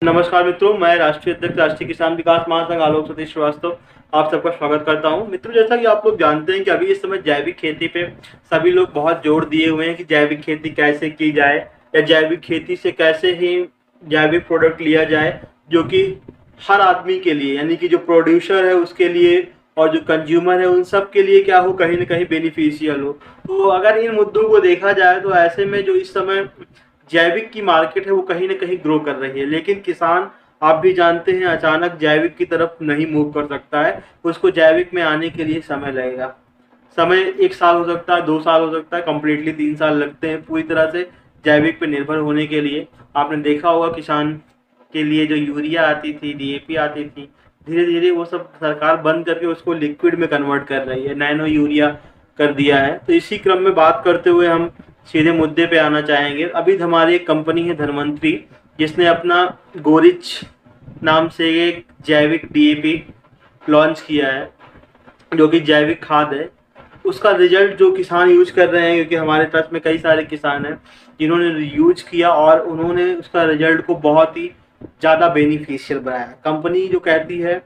नमस्कार मित्रों, मैं राष्ट्रीय अध्यक्ष राष्ट्रीय किसान विकास महासंघ आलोक सतीश श्रीवास्तव आप सबका स्वागत करता हूं। मित्रों, जैसा कि आप लोग जानते हैं कि अभी इस समय जैविक खेती पे सभी लोग बहुत जोर दिए हुए हैं कि जैविक खेती कैसे की जाए या जैविक खेती से कैसे ही जैविक प्रोडक्ट लिया जाए जो कि हर आदमी के लिए, यानी कि जो प्रोड्यूसर है उसके लिए और जो कंज्यूमर है उन सब के लिए क्या हो, कहीं ना कहीं बेनिफिशियल हो। तो अगर इन मुद्दों को देखा जाए तो ऐसे में जो इस समय जैविक की मार्केट है वो कहीं ना कहीं ग्रो कर रही है, लेकिन किसान आप भी जानते हैं अचानक जैविक की तरफ नहीं मूव कर सकता है। उसको जैविक में आने के लिए समय लगेगा। समय 1 साल हो सकता है, 2 साल हो सकता है, कम्प्लीटली 3 साल लगते हैं पूरी तरह से जैविक पे निर्भर होने के लिए। आपने देखा होगा किसान के लिए जो यूरिया आती थी, डीएपी आती थी, धीरे धीरे वो सब सरकार बंद करके उसको लिक्विड में कन्वर्ट कर रही है, नैनो यूरिया कर दिया है। तो इसी क्रम में बात करते हुए हम सीधे मुद्दे पे आना चाहेंगे। अभी हमारी एक कंपनी है धनवंतरी, जिसने अपना गोरिच नाम से एक जैविक डीएपी लॉन्च किया है जो कि जैविक खाद है। उसका रिजल्ट जो किसान यूज कर रहे हैं, क्योंकि हमारे ट्रस्ट में कई सारे किसान हैं जिन्होंने यूज किया और उन्होंने उसका रिजल्ट को बहुत ही ज़्यादा बेनिफिशियल बनाया। कंपनी जो कहती है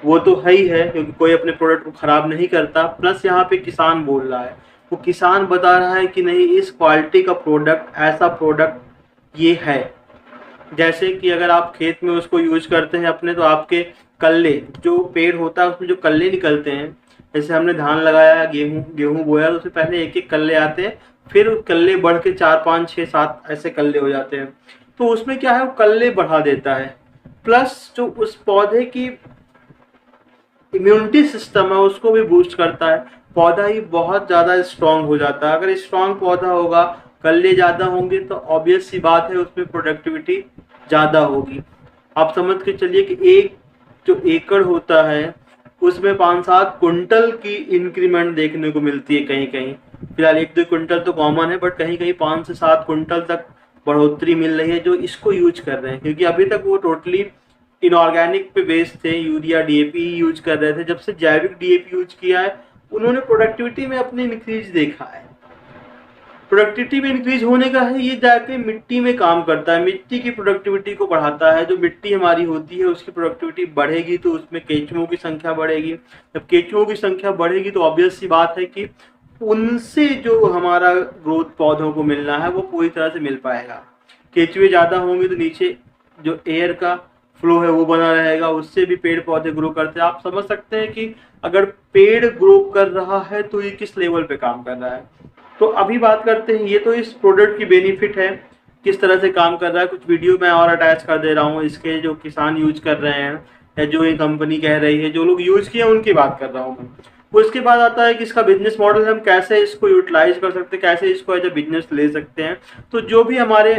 वो तो है ही है, क्योंकि कोई अपने प्रोडक्ट को खराब नहीं करता, प्लस यहाँ पे किसान बोल रहा है, वो किसान बता रहा है कि नहीं, इस क्वालिटी का प्रोडक्ट, ऐसा प्रोडक्ट ये है। जैसे कि अगर आप खेत में उसको यूज करते हैं अपने, तो आपके कल्ले, जो पेड़ होता है उसमें जो कल्ले निकलते हैं, जैसे हमने धान लगाया, गेहूं बोया, तो उससे पहले एक एक कल्ले आते हैं, फिर कल्ले बढ़ के 4 5 6 7 ऐसे कल्ले हो जाते हैं। तो उसमें क्या है, वो कल्ले बढ़ा देता है, प्लस जो उस पौधे की इम्यूनिटी सिस्टम है उसको भी बूस्ट करता है। पौधा ही बहुत ज़्यादा स्ट्रांग हो जाता है। अगर स्ट्रांग पौधा होगा, कल्ले ज़्यादा होंगे, तो ऑब्वियस सी बात है उसमें प्रोडक्टिविटी ज़्यादा होगी। आप समझ के चलिए कि एक जो एकड़ होता है उसमें 5-7 कुंटल की इंक्रीमेंट देखने को मिलती है कहीं कहीं। फिलहाल 1-2 कुंटल तो कॉमन है, बट कहीं कहीं 5 से 7 कुंटल तक बढ़ोतरी मिल रही है जो इसको यूज कर रहे हैं, क्योंकि अभी तक वो टोटली इनऑर्गेनिक पे बेस थे, यूरिया डीएपी यूज कर रहे थे। जब से जैविक डीएपी यूज किया है, उन्होंने प्रोडक्टिविटी में अपने इंक्रीज देखा है। प्रोडक्टिविटी में इंक्रीज होने का है, ये जाके मिट्टी में काम करता है, मिट्टी की प्रोडक्टिविटी को बढ़ाता है। जो मिट्टी हमारी होती है उसकी प्रोडक्टिविटी बढ़ेगी तो उसमें केंचुओं की संख्या बढ़ेगी। जब केंचुओं की संख्या बढ़ेगी तो ऑब्वियस सी बात है कि उनसे जो हमारा ग्रोथ पौधों को मिलना है वो पूरी तरह से मिल पाएगा। केंचुए ज़्यादा होंगे तो नीचे जो एयर का फ्लो है वो बना रहेगा, उससे भी पेड़ पौधे ग्रो करते हैं। आप समझ सकते हैं कि अगर पेड़ ग्रो कर रहा है तो ये किस लेवल पे काम कर रहा है। तो अभी बात करते हैं, ये तो इस प्रोडक्ट की बेनिफिट है, किस तरह से काम कर रहा है। कुछ वीडियो मैं और अटैच कर दे रहा हूँ, इसके जो किसान यूज कर रहे हैं या जो ये कंपनी कह रही है, जो लोग यूज किए उनकी बात कर रहा हूँ मैं। उसके बाद आता है कि इसका बिजनेस मॉडल, हम कैसे इसको यूटिलाइज कर सकते हैं, कैसे इसको एज ए बिजनेस ले सकते हैं। तो जो भी हमारे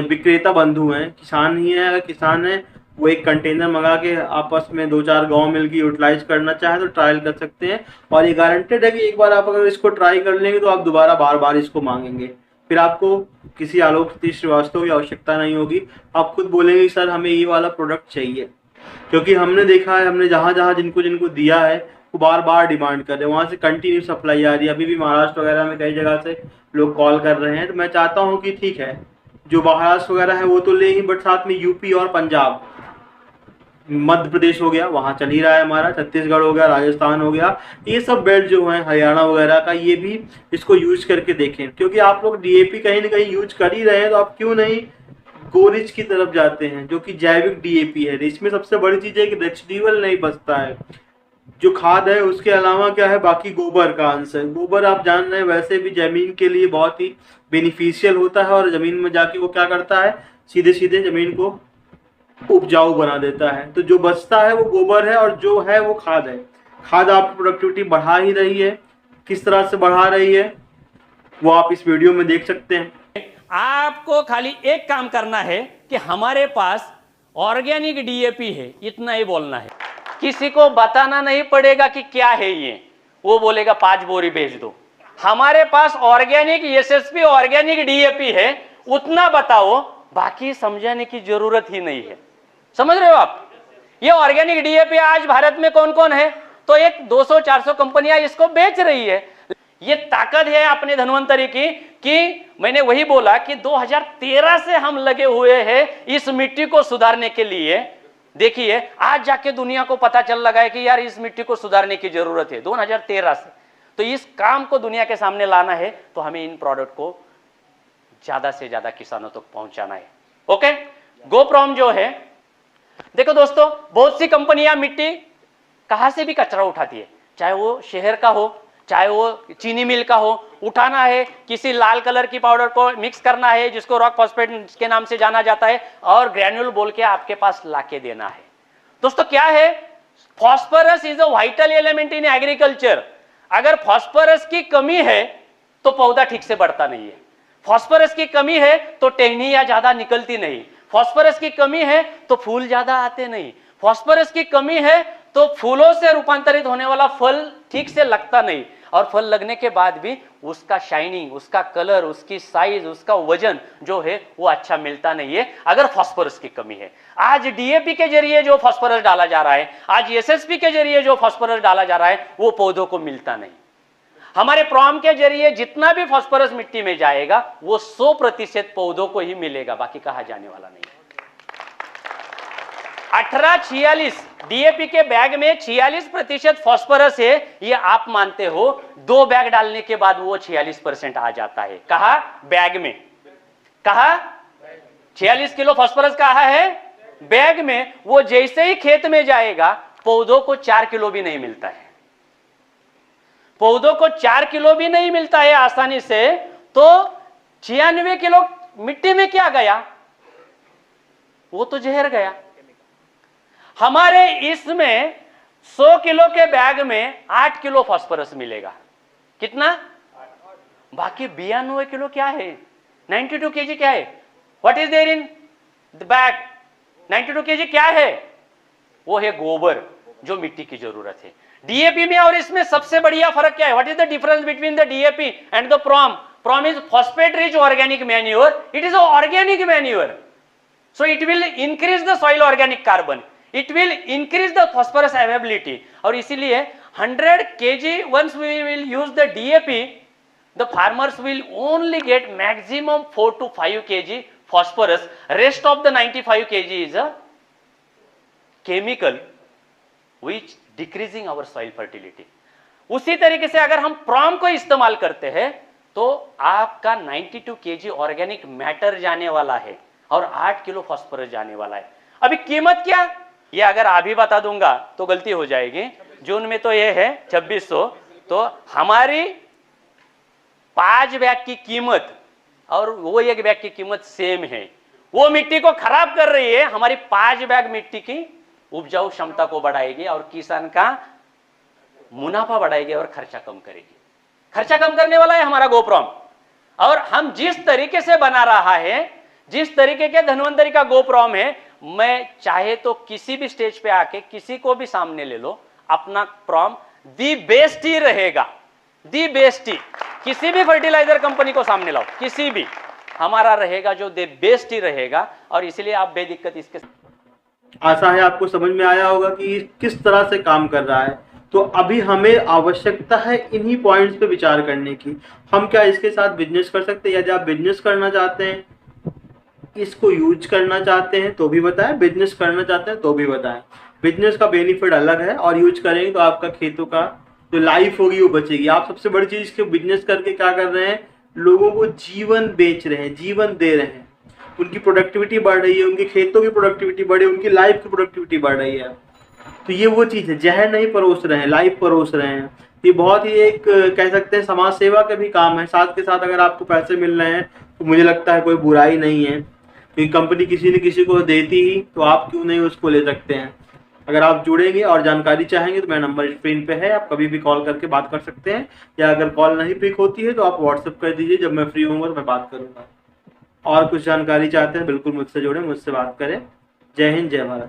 विक्रेता बंधु हैं, किसान ही है, अगर किसान है वो एक कंटेनर मंगा के आपस में 2-4 गांव मिलकर यूटिलाइज करना चाहे तो ट्रायल कर सकते हैं। और ये गारंटेड है कि एक बार आप अगर इसको ट्राई कर लेंगे तो आप दोबारा बार बार इसको मांगेंगे। फिर आपको किसी आलोक सतीश श्रीवास्तव की आवश्यकता नहीं होगी, आप खुद बोलेंगे सर हमें ये वाला प्रोडक्ट चाहिए। क्योंकि हमने देखा है, हमने जहाँ जहाँ जिनको जिनको दिया है वो बार बार डिमांड कर रहे हैं, वहाँ से कंटिन्यू सप्लाई आ रही है। अभी भी महाराष्ट्र वगैरह में कई जगह से लोग कॉल कर रहे हैं। तो मैं चाहता हूँ कि ठीक है, जो महाराष्ट्र वगैरह है वो तो ले ही, बट साथ में यूपी और पंजाब, मध्य प्रदेश हो गया, वहाँ चल ही रहा है हमारा, छत्तीसगढ़ हो गया, राजस्थान हो गया, ये सब बेल्ट जो है, हरियाणा वगैरह का, ये भी इसको यूज करके देखें। क्योंकि आप लोग डीएपी कहीं ना कहीं यूज कर ही रहे हैं, तो आप क्यों नहीं गोरिच की तरफ जाते हैं जो कि जैविक डीएपी है। इसमें सबसे बड़ी चीज है कि रेसिडुअल नहीं बचता है। जो खाद है उसके अलावा क्या है, बाकी गोबर का अंश है। गोबर आप जान रहे हैं वैसे भी जमीन के लिए बहुत ही बेनिफिशियल होता है, और जमीन में जाके वो क्या करता है, सीधे सीधे जमीन को उपजाऊ बना देता है। तो जो बचता है वो गोबर है, और जो है वो खाद है। खाद आपकी प्रोडक्टिविटी बढ़ा ही रही है। किस तरह से बढ़ा रही है वो आप इस वीडियो में देख सकते हैं। आपको खाली एक काम करना है कि हमारे पास ऑर्गेनिक डीएपी है, इतना ही बोलना है। किसी को बताना नहीं पड़ेगा कि क्या है ये, वो बोलेगा 5 बोरी भेज दो। हमारे पास ऑर्गेनिक एसएसपी ऑर्गेनिक डीएपी है, उतना बताओ, बाकी समझाने की जरूरत ही नहीं है। समझ रहे हो आप? ये ऑर्गेनिक डीएपी आज भारत में कौन कौन है, तो एक 200-400 कंपनियां इसको बेच रही है। ये ताकत है अपने धन्वंतरी की कि मैंने वही बोला कि 2013 से हम लगे हुए हैं इस मिट्टी को सुधारने के लिए। देखिए आज जाके दुनिया को पता चल लगा है कि यार इस मिट्टी को सुधारने की जरूरत है 2013 से। तो इस काम को दुनिया के सामने लाना है तो हमें इन प्रोडक्ट को ज्यादा से ज्यादा किसानों तक पहुंचाना है। ओके, गोप्रोम जो है, देखो दोस्तों, बहुत सी कंपनियां मिट्टी कहां से भी कचरा उठाती है, चाहे वो शहर का हो, चाहे वो चीनी मिल का हो। उठाना है, किसी लाल कलर की पाउडर को मिक्स करना है जिसको रॉक फॉस्फेट के नाम से जाना जाता है, और ग्रैन्यूल बोल के आपके पास लाके देना है। दोस्तों क्या है, phosphorus is a vital element in agriculture. अगर फॉस्फोरस की कमी है तो पौधा ठीक से बढ़ता नहीं है, फॉस्फोरस की कमी है तो टहनियां ज्यादा निकलती नहीं, फॉस्फोरस की कमी है तो फूल ज्यादा आते नहीं, फॉस्फोरस की कमी है तो फूलों से रूपांतरित होने वाला फल ठीक से लगता नहीं, और फल लगने के बाद भी उसका शाइनिंग, उसका कलर, उसकी साइज, उसका वजन जो है वो अच्छा मिलता नहीं है अगर फास्फोरस की कमी है। आज डीएपी के जरिए जो फास्फोरस डाला जा रहा है, आज एसएसपी के जरिए जो फास्फोरस डाला जा रहा है, वो पौधों को मिलता नहीं। हमारे प्रॉम के जरिए जितना भी फास्फोरस मिट्टी में जाएगा वो 100% पौधों को ही मिलेगा, बाकी कहा जाने वाला नहीं। 1846 डीएपी के बैग में 46% फास्फोरस है, ये आप मानते हो, 2 बैग डालने के बाद वो 46% आ जाता है। कहा? बैग में। कहा? 46 किलो फास्फोरस कहा है बैग में। वो जैसे ही खेत में जाएगा पौधों को 4 किलो भी नहीं मिलता है, पौधों को 4 किलो भी नहीं मिलता है आसानी से। तो 96 किलो मिट्टी में क्या गया? वो तो जहर गया। हमारे इसमें 100 किलो के बैग में 8 किलो फास्फोरस मिलेगा। कितना? बाकी 92 किलो क्या है? 92 केजी क्या है? What is there in the bag? 92 KG क्या है? वो है गोबर, जो मिट्टी की जरूरत है। डीएपी में और इसमें सबसे बढ़िया फर्क क्या है? What is the difference between the DAP and the PROM? PROM is phosphate rich organic manure, it is organic manure, so it will increase the soil organic carbon, it will increase the phosphorus availability। और इसीलिए 100 kg once we will use the DAP, the farmers will only get maximum 4 to 5 kg phosphorus, rest of the 95 kg is a chemical which decreasing our soil fertility। उसी तरीके से अगर हम prom को इस्तेमाल करते हैं तो आपका 92 kg ऑर्गेनिक मैटर जाने वाला है और 8 किलो फास्फोरस जाने वाला है। अभी कीमत क्या? ये अगर अभी बता दूंगा तो गलती हो जाएगी। जून में तो ये है 2600, तो हमारी 5 बैग की कीमत और वो 1 बैग की कीमत सेम है। वो मिट्टी को खराब कर रही है, हमारी 5 बैग मिट्टी की उपजाऊ क्षमता को बढ़ाएगी और किसान का मुनाफा बढ़ाएगी और खर्चा कम करेगी। खर्चा कम करने वाला है हमारा गोप्रोम। और हम जिस तरीके से बना रहा है, जिस तरीके के धन्वंतरी का गोप्रोम है, मैं चाहे तो किसी भी स्टेज पे आके किसी को भी सामने ले लो, अपना प्रॉम दी बेस्ट ही रहेगा, दी बेस्ट ही। किसी भी फर्टिलाइजर कंपनी को सामने लाओ, किसी भी, हमारा रहेगा जो दी बेस्ट ही रहेगा। और इसलिए आप बेदिक्कत इसके, आशा है आपको समझ में आया होगा कि किस तरह से काम कर रहा है। तो अभी हमें आवश्यकता है इन्हीं पॉइंट्स पे विचार करने की। हम क्या इसके साथ बिजनेस कर सकते हैं? यदि आप बिजनेस करना चाहते हैं, इसको यूज करना चाहते हैं तो भी बताएं, बिजनेस करना चाहते हैं तो भी बताएं। बिजनेस का बेनिफिट अलग है और यूज करेंगे तो आपका खेतों का जो लाइफ होगी वो बचेगी। आप सबसे बड़ी चीज के बिजनेस करके क्या कर रहे हैं? लोगों को जीवन बेच रहे हैं, जीवन दे रहे हैं। उनकी प्रोडक्टिविटी बढ़ रही है, उनके खेतों की प्रोडक्टिविटी बढ़ रही है, उनकी लाइफ की प्रोडक्टिविटी बढ़ रही है। तो ये वो चीज है, जहर नहीं परोस रहे हैं, लाइफ परोस रहे हैं। ये बहुत ही एक कह सकते हैं समाज सेवा का भी काम है। साथ के साथ अगर आपको पैसे मिल रहे हैं तो मुझे लगता है कोई बुराई नहीं है, क्योंकि कंपनी किसी न किसी को देती ही, तो आप क्यों नहीं उसको ले सकते हैं। अगर आप जुड़ेंगे और जानकारी चाहेंगे तो मेरा नंबर स्क्रीन पे है, आप कभी भी कॉल करके बात कर सकते हैं, या अगर कॉल नहीं पिक होती है तो आप व्हाट्सएप कर दीजिए, जब मैं फ्री होऊंगा तो मैं बात करूंगा। और कुछ जानकारी चाहते हैं बिल्कुल मुझसे जुड़े, मुझसे बात करें। जय हिंद, जय भारत।